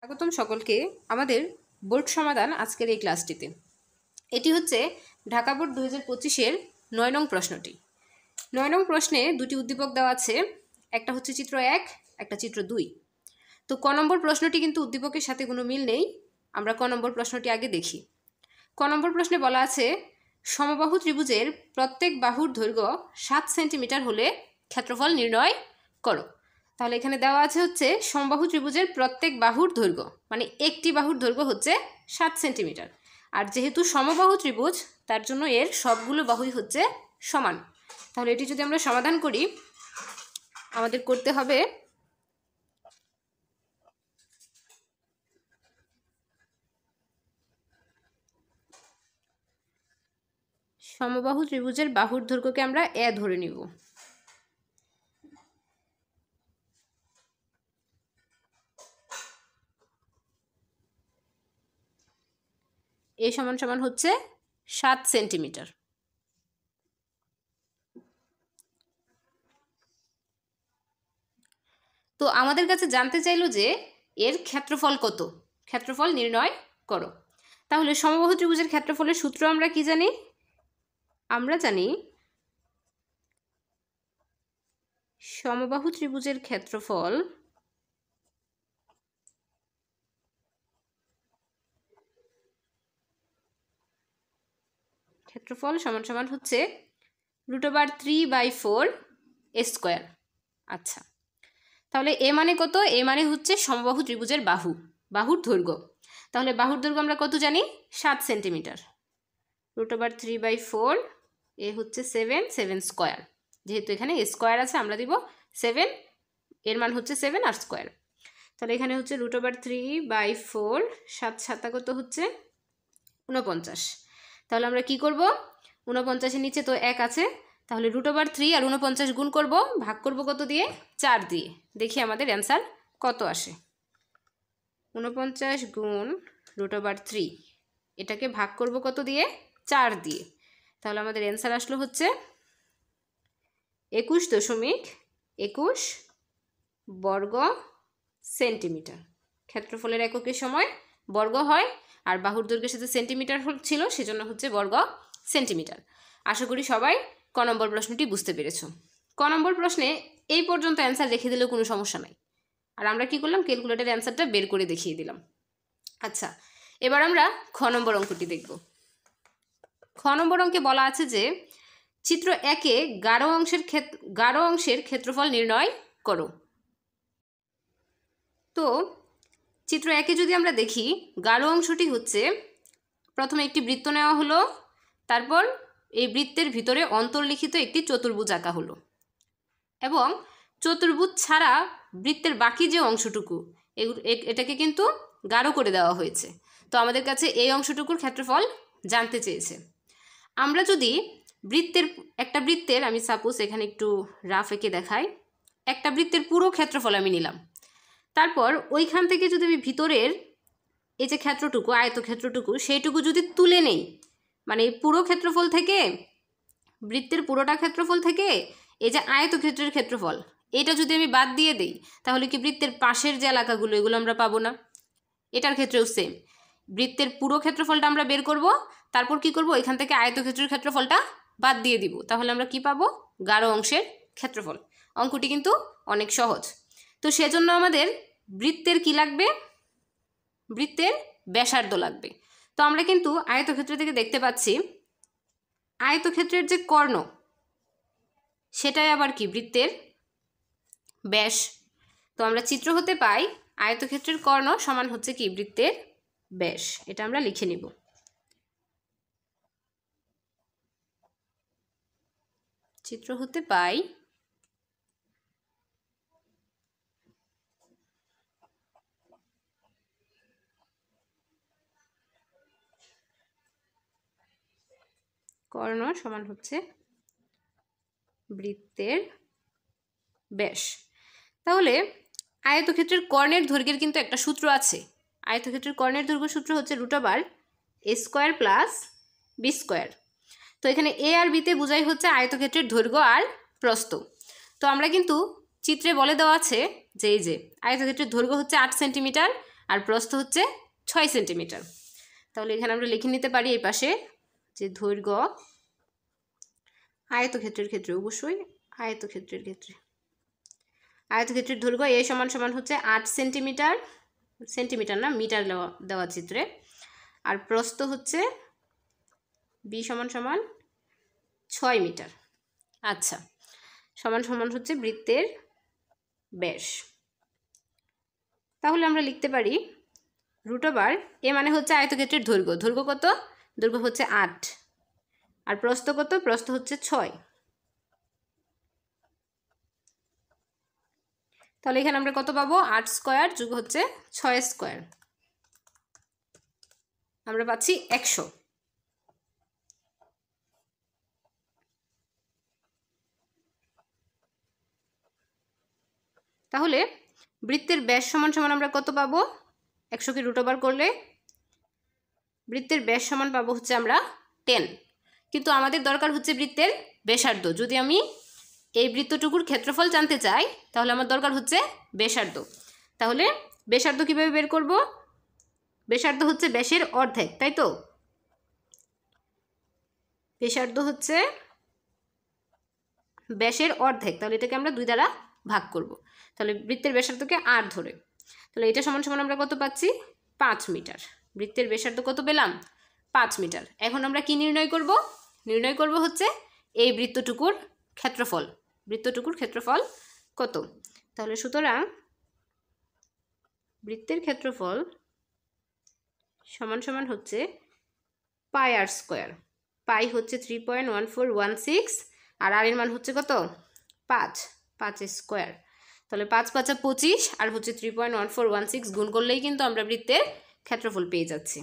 স্বাগতম সকলকে আমাদের বোর্ড সমাধান আজকের এই ক্লাসটিতে। এটি হচ্ছে ঢাকা বোর্ড 2025-এর 9 নং প্রশ্নটি। 9 নং প্রশ্নে দুটি উদ্দীপক দেওয়া আছে, একটা হচ্ছে চিত্র 1, একটা চিত্র 2। তো ক নম্বর প্রশ্নটি কিন্তু উদ্দীপকের সাথে কোনো মিল নেই। আমরা ক নম্বর প্রশ্নটি আগে দেখি। ক নম্বর প্রশ্নে বলা আছে সমবাহু ত্রিভুজের প্রত্যেক বাহুর দৈর্ঘ্য 7 সেন্টিমিটার হলে ক্ষেত্রফল নির্ণয় করো। তাহলে এখানে দেওয়া আছে হচ্ছে সমবাহু ত্রিভুজের প্রত্যেক বাহুর দৈর্ঘ্য, মানে একটি বাহুর দৈর্ঘ্য হচ্ছে 7 সেন্টিমিটার। আর যেহেতু সমবাহু ত্রিভুজ তার জন্য এর সবগুলো বাহুই হচ্ছে সমান। তাহলে এটি যদি আমরা সমাধান করি, আমাদের করতে হবে সমবাহু ত্রিভুজের বাহুর দৈর্ঘ্যকে আমরা এ ধরে নিব। এ সমান সমান হচ্ছে 7 সেন্টিমিটার। তো আমাদের কাছে জানতে চাইলো যে এর ক্ষেত্রফল কত, ক্ষেত্রফল নির্ণয় করো। তাহলে সমবাহু ত্রিভুজের ক্ষেত্রফলের সূত্র আমরা কি জানি? আমরা জানি সমবাহু ত্রিভুজের ক্ষেত্রফল সমান সমান হচ্ছে √3/4 স্কোয়ার। আচ্ছা, তাহলে এ মানে কত? এ মানে হচ্ছে সমবাহু ত্রিভুজের বাহুর দৈর্ঘ্য। তাহলে বাহুর দৈর্ঘ্য আমরা কত জানি? 7 সেন্টিমিটার। √3/4 এ হচ্ছে 7 স্কোয়ার। যেহেতু এখানে স্কোয়ার আছে আমরা দিব 7, এর মান হচ্ছে 7 আর স্কোয়ার। তাহলে এখানে হচ্ছে √3/4, 7 কত হচ্ছে 49। তাহলে আমরা কি করব? 49-এর নিচে তো 1 আছে, তাহলে √3 আর 49 গুণ করব, ভাগ করব কত দিয়ে? 4 দিয়ে। দেখি আমাদের অ্যান্সার কত আসে। 49 গুণ √3, এটাকে ভাগ করব কত দিয়ে? 4 দিয়ে। তাহলে আমাদের অ্যান্সার আসলো হচ্ছে 21.21 বর্গ সেন্টিমিটার। ক্ষেত্রফলের এককের সময় বর্গ হয়, আর বাহুর দৈর্ঘ্যের সাথে সেন্টিমিটার ছিল, সেজন্য হচ্ছে বর্গ সেন্টিমিটার। আশা করি সবাই ক নম্বর প্রশ্নটি বুঝতে পেরেছো। ক নম্বর প্রশ্নে এই পর্যন্ত অ্যান্সার রেখে দিলেও কোনো সমস্যা নাই। আর আমরা কি করলাম? ক্যালকুলেটরের অ্যান্সারটা বের করে দেখিয়ে দিলাম। আচ্ছা, এবার আমরা খ নম্বর অঙ্কটি দেখব। খ নম্বর অঙ্কে বলা আছে যে চিত্র 1-এ গাঢ় অংশের ক্ষেত্রফল নির্ণয় করো। তো চিত্র 1-এ যদি আমরা দেখি, গাঢ় অংশটি হচ্ছে, প্রথমে একটি বৃত্ত নেওয়া হলো, তারপর এই বৃত্তের ভিতরে অন্তর্লিখিত একটি চতুর্ভুজ আঁকা হলো, এবং চতুর্ভুজ ছাড়া বৃত্তের বাকি যে অংশটুকু এটাকে কিন্তু গাঢ় করে দেওয়া হয়েছে। তো আমাদের কাছে এই অংশটুকুর ক্ষেত্রফল জানতে চেয়েছে। আমরা যদি একটা বৃত্তের আমি সাপোজ এখানে একটু রাফ এঁকে দেখাই, একটা বৃত্তের পুরো ক্ষেত্রফল আমি নিলাম, তারপর ওইখান থেকে যদি আমি ভিতরের এই যে ক্ষেত্রটুকু, আয়তক্ষেত্রটুকু, সেইটুকু যদি তুলে নেই, মানে পুরো ক্ষেত্রফল থেকে, বৃত্তের পুরোটা ক্ষেত্রফল থেকে এই যে আয়তক্ষেত্রের ক্ষেত্রফল, এটা যদি আমি বাদ দিয়ে দেই, তাহলে কি বৃত্তের পাশের যে এলাকাগুলো এগুলো আমরা পাবো না? এটার ক্ষেত্রেও সেম, বৃত্তের পুরো ক্ষেত্রফলটা আমরা বের করব, তারপর কি করব? এখান থেকে আয়তক্ষেত্রের ক্ষেত্রফলটা বাদ দিয়ে দিব, তাহলে আমরা কি পাবো? গাঢ় অংশের ক্ষেত্রফল। অঙ্কটি কিন্তু অনেক সহজ। তো সেজন্য আমাদের বৃত্তের কি লাগবে? বৃত্তের ব্যাসার্ধ লাগবে। তো আমরা কিন্তু আয়তক্ষেত্র থেকে দেখতে পাচ্ছি আয়তক্ষেত্রের যে কর্ণ, সেটাই আবার কি? বৃত্তের ব্যাস। তো আমরা চিত্র হতে পাই আয়তক্ষেত্রের কর্ণ সমান হচ্ছে কি? বৃত্তের ব্যাস। এটা আমরা লিখে নিব। চিত্র হতে পাই কর্ণ সমান হচ্ছে বৃত্তের ব্যাস। তাহলে আয়তক্ষেত্রের কর্ণের দৈর্ঘ্যের কিন্তু একটা সূত্র আছে। আয়তক্ষেত্রের কর্ণের দৈর্ঘ্য সূত্র হচ্ছে √a² + b²। তো এখানে এ আর বিতে বোঝাই হচ্ছে আয়তক্ষেত্রের দৈর্ঘ্য আর প্রস্থ। তো আমরা কিন্তু চিত্রে বলে দেওয়া আছে যে এই যে আয়তক্ষেত্রের দৈর্ঘ্য হচ্ছে 8 সেন্টিমিটার আর প্রস্থ হচ্ছে 6 সেন্টিমিটার। তাহলে এখানে আমরা লিখে নিতে পারি এই পাশে যে দৈর্ঘ্য আয়তক্ষেত্রের ক্ষেত্রে, অবশ্যই আয়তক্ষেত্রের দৈর্ঘ্য এ সমান সমান হচ্ছে 8 সেন্টিমিটার, সেন্টিমিটার না মিটার দেওয়া চিত্রে। আর প্রস্থ হচ্ছে বি সমান সমান 6 মিটার। আচ্ছা, সমান সমান হচ্ছে বৃত্তের ব্যাস। তাহলে আমরা লিখতে পারি √, এ মানে হচ্ছে আয়তক্ষেত্রের দৈর্ঘ্য। দৈর্ঘ্য কত? দৈর্ঘ্য হচ্ছে 8, আর প্রস্থ কত? প্রস্থ হচ্ছে 6। তাহলে এখানে আমরা কত পাবো? 8 স্কয়ার যোগ হচ্ছে 6 স্কয়ার, আমরা পাচ্ছি 100। তাহলে বৃত্তের ব্যাস সমান সমান আমরা কত পাবো? 100কে √, করলে বৃত্তের ব্যাস সমান পাবো হচ্ছে আমরা 10। কিন্তু আমাদের দরকার হচ্ছে বৃত্তের ব্যাসার্ধ। যদি আমি এই বৃত্তটুকুর ক্ষেত্রফল জানতে চাই তাহলে আমার দরকার হচ্ছে ব্যাসার্ধ। তাহলে ব্যাসার্ধ কিভাবে বের করব? ব্যাসার্ধ হচ্ছে ব্যাসের অর্ধেক, তাই তো? ব্যাসার্ধ হচ্ছে ব্যাসের অর্ধেক, তাহলে এটাকে আমরা 2 দ্বারা ভাগ করব। তাহলে বৃত্তের ব্যাসার্ধকে 8 ধরে, তাহলে এটা সমান সমান আমরা কত পাচ্ছি? 5 মিটার। বৃত্তের ব্যাসার্ধ কত পেলাম? 5 মিটার। এখন আমরা কি নির্ণয় করব? নির্ণয় করব হচ্ছে এই বৃত্তটুকুর ক্ষেত্রফল। বৃত্তটুকুর ক্ষেত্রফল কত? তাহলে সুতরাং বৃত্তের ক্ষেত্রফল সমান সমান হচ্ছে πr²। পাই হচ্ছে 3.1416, আর আর এর মান হচ্ছে কত? 5 স্কয়ার। তাহলে 5 5 25, আর হচ্ছে 3.1416 গুণ করলেই কিন্তু আমরা বৃত্তের ক্ষেত্রফল পেয়ে যাচ্ছি।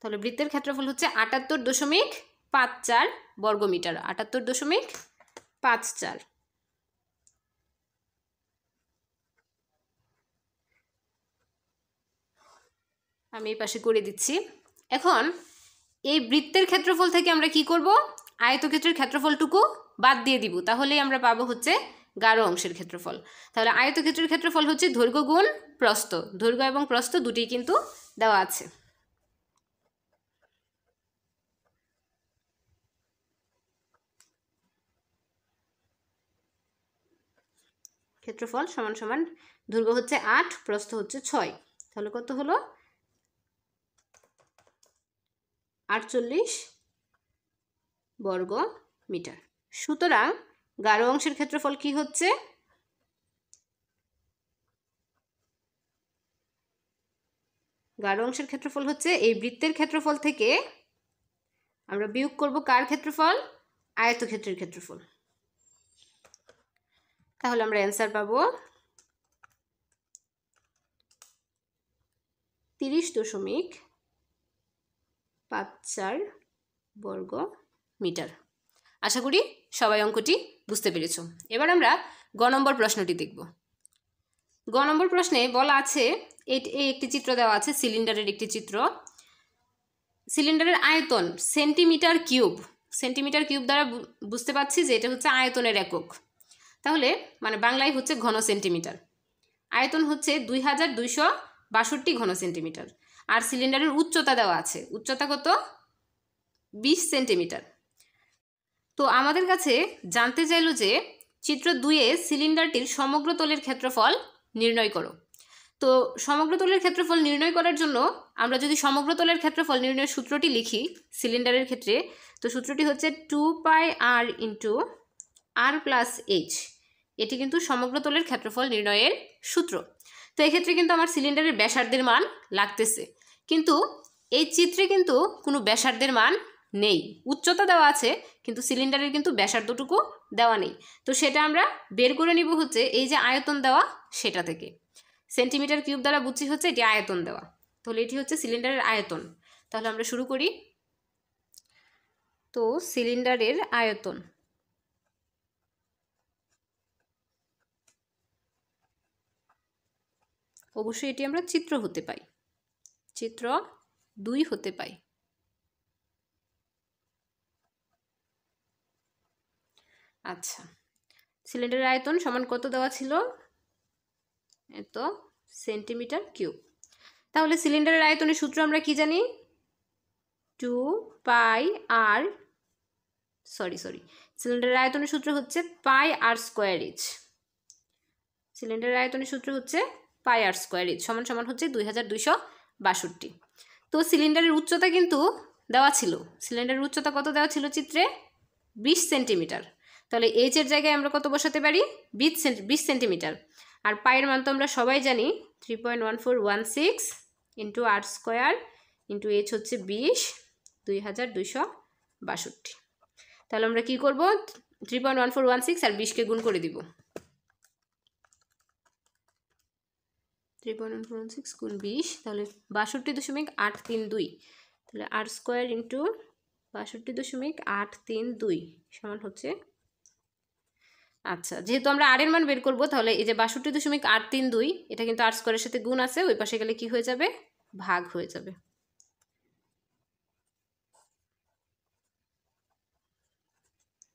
তাহলে বৃত্তের ক্ষেত্রফল হচ্ছে 78.54 বর্গমিটার। 78.54। আমি এই পাশে করে দিচ্ছি। এখন এই বৃত্তের ক্ষেত্রফল থেকে আমরা কি করব? আয়তক্ষেত্রের ক্ষেত্রফলটুকু বাদ দিয়ে দিব, তাহলেই আমরা পাবো হচ্ছে গাঢ় অংশের ক্ষেত্রফল। তাহলে আয়তক্ষেত্রের ক্ষেত্রফল হচ্ছে দৈর্ঘ্য গুণ প্রস্থ। দৈর্ঘ্য এবং প্রস্থ দুটিই কিন্তু দেওয়া আছে। ক্ষেত্রফল সমান সমান দৈর্ঘ্য হচ্ছে 8, প্রস্থ হচ্ছে 6, তাহলে কত হলো? 48 বর্গ মিটার। সুতরাং গাঢ় অংশের ক্ষেত্রফল কি হচ্ছে? গাঢ় অংশের ক্ষেত্রফল হচ্ছে এই বৃত্তের ক্ষেত্রফল থেকে আমরা বিয়োগ করব কার ক্ষেত্রফল? আয়তক্ষেত্রের ক্ষেত্রফল। তাহলে আমরা অ্যান্সার পাবো 30.54 বর্গ মিটার। আশা করি সবাই অঙ্কটি বুঝতে পেরেছো। এবার আমরা গ নম্বর প্রশ্নটি দেখব। গ নম্বর প্রশ্নে বলা আছে, এই একটি চিত্র দেওয়া আছে, সিলিন্ডারের একটি চিত্র। সিলিন্ডারের আয়তন সেন্টিমিটার কিউব। সেন্টিমিটার কিউব দ্বারা বুঝতে পারছি যে এটা হচ্ছে আয়তনের একক। তাহলে মানে বাংলায় হচ্ছে ঘন সেন্টিমিটার। আয়তন হচ্ছে 2262 ঘন সেন্টিমিটার। আর সিলিন্ডারের উচ্চতা দেওয়া আছে, উচ্চতা কত? 20 সেন্টিমিটার। তো আমাদের কাছে জানতে চাইলো যে চিত্র 2-এ সিলিন্ডারটির সমগ্র তলের ক্ষেত্রফল নির্ণয় করো। তো সমগ্র তলের ক্ষেত্রফল নির্ণয় করার জন্য আমরা যদি সমগ্র তলের ক্ষেত্রফল নির্ণয়ের সূত্রটি লিখি সিলিন্ডারের ক্ষেত্রে, তো সূত্রটি হচ্ছে 2πr × r + h। এটি কিন্তু সমগ্র তলের ক্ষেত্রফল নির্ণয়ের সূত্র। তো এক্ষেত্রে কিন্তু আমার সিলিন্ডারের ব্যাসার্ধের মান লাগতেছে, কিন্তু এই চিত্রে কিন্তু কোনো ব্যাসার্ধের মান নেই। উচ্চতা দেওয়া আছে কিন্তু সিলিন্ডারের কিন্তু ব্যাসার্ধটুকু দেওয়া নেই। তো সেটা আমরা বের করে নিব হচ্ছে এই যে আয়তন দেওয়া সেটা থেকে। সেন্টিমিটার কিউব দ্বারা বুঝছি হচ্ছে এটি আয়তন দেওয়া, তাহলে এটি হচ্ছে সিলিন্ডারের আয়তন। তাহলে আমরা শুরু করি। তো সিলিন্ডারের আয়তন, অবশ্যই এটি আমরা চিত্র হতে পাই, চিত্র 2 হতে পাই। আচ্ছা, সিলিন্ডারের আয়তন সমান কত দেওয়া ছিল? এত সেন্টিমিটার কিউব। তাহলে সিলিন্ডারের আয়তনের সূত্র আমরা কি জানি? 2 পাই আর সিলিন্ডারের আয়তনের সূত্র হচ্ছে পাই আর স্কোয়ার এইচ। সিলিন্ডারের আয়তনের সূত্র হচ্ছে পাই আর স্কোয়ার এইচ সমান সমান হচ্ছে 2262। তো সিলিন্ডারের উচ্চতা কিন্তু দেওয়া ছিল। সিলিন্ডারের উচ্চতা কত দেওয়া ছিল চিত্রে? 20 সেন্টিমিটার। তাহলে এইচ এর জায়গায় আমরা কত বসাতে পারি? 20 সেন্টিমিটার। আর পায়ের মান তো আমরা সবাই জানি 3.1416 ইন্টু আর স্কোয়ার ইন্টু এইচ হচ্ছে 2262। তাহলে আমরা কি করব? 3.1416 আর 20কে গুণ করে দিব। 3.1416 গুণ 20, তাহলে 62.832। তাহলে আর স্কোয়ার ইন্টু 62.832 সমান হচ্ছে, আচ্ছা যেহেতু আমরা আর এর মান বের করবো, তাহলে এই যে 62.832 এটা কিন্তু আর স্কোয়ারের সাথে গুণ আছে, ওই পাশে গেলে কি হয়ে যাবে? ভাগ হয়ে যাবে।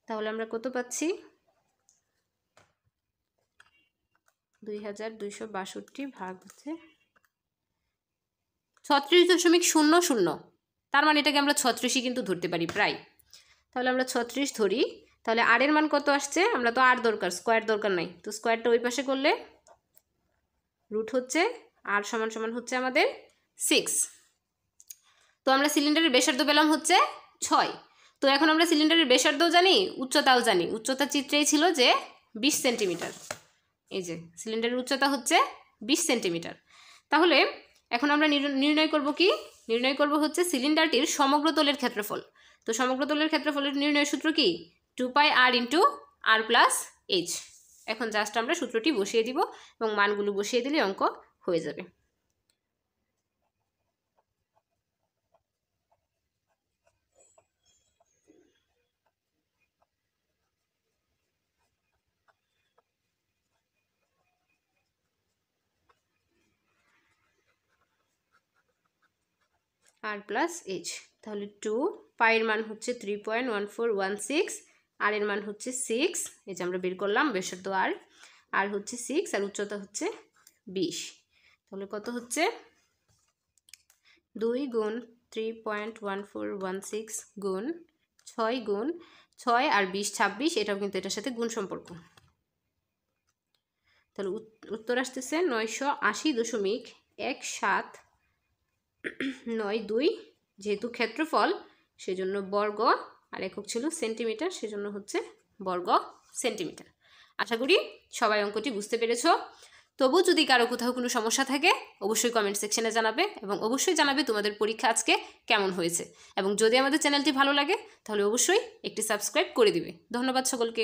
তাহলে আমরা কত পাচ্ছি? 2262 ভাগ হচ্ছে 36.00। তার মানে এটাকে আমরা 36ই কিন্তু ধরতে পারি প্রায়। তাহলে আমরা 36 ধরি। তাহলে আর এর মান কত আসছে? আমরা তো আর দরকার, স্কোয়ার দরকার নাই, তো স্কোয়ারটা ওই পাশে করলে রুট হচ্ছে আর সমান সমান হচ্ছে আমাদের 6। তো আমরা সিলিন্ডারের ব্যাসার্ধ পেলাম হচ্ছে 6। তো এখন আমরা সিলিন্ডারের ব্যাসার্ধও জানি, উচ্চতাও জানি। উচ্চতা চিত্রেই ছিল যে 20 সেন্টিমিটার। এই যে সিলিন্ডারের উচ্চতা হচ্ছে 20 সেন্টিমিটার। তাহলে এখন আমরা নির্ণয় করব কি? নির্ণয় করব হচ্ছে সিলিন্ডারটির সমগ্র তলের ক্ষেত্রফল। তো সমগ্র তলের ক্ষেত্রফলের নির্ণয় সূত্র কি? 2 পাই আর ইন্টু আর প্লাস এইচ। এখন জাস্ট আমরা সূত্রটি বসিয়ে দিব এবং মানগুলো বসিয়ে দিলে অঙ্ক হয়ে যাবে। আর প্লাস এইচ, তাহলে 2 পাইয়ের মান হচ্ছে 3.1416, আর এর মান হচ্ছে 6। এই যে আমরা বের করলাম ব্যাসার্ধ আর হচ্ছে 6 আর উচ্চতা হচ্ছে 20। তাহলে কত হচ্ছে? 2 গুণ 3.1416 গুণ 6 গুণ 6 আর 20 26, এটাও কিন্তু এটার সাথে গুণ সম্পর্ক। তাহলে উত্তর আসতেছে 980.1792। যেহেতু ক্ষেত্রফল সেজন্য বর্গ, আর একক ছিল সেন্টিমিটার, সেজন্য হচ্ছে বর্গ সেন্টিমিটার। আশা করি সবাই অঙ্কটি বুঝতে পেরেছ। তবু যদি কারো কোথাও কোনো সমস্যা থাকে অবশ্যই কমেন্ট সেকশনে জানাবে, এবং অবশ্যই জানাবে তোমাদের পরীক্ষা আজকে কেমন হয়েছে। এবং যদি আমাদের চ্যানেলটি ভালো লাগে তাহলে অবশ্যই একটি সাবস্ক্রাইব করে দিবে। ধন্যবাদ সকলকে।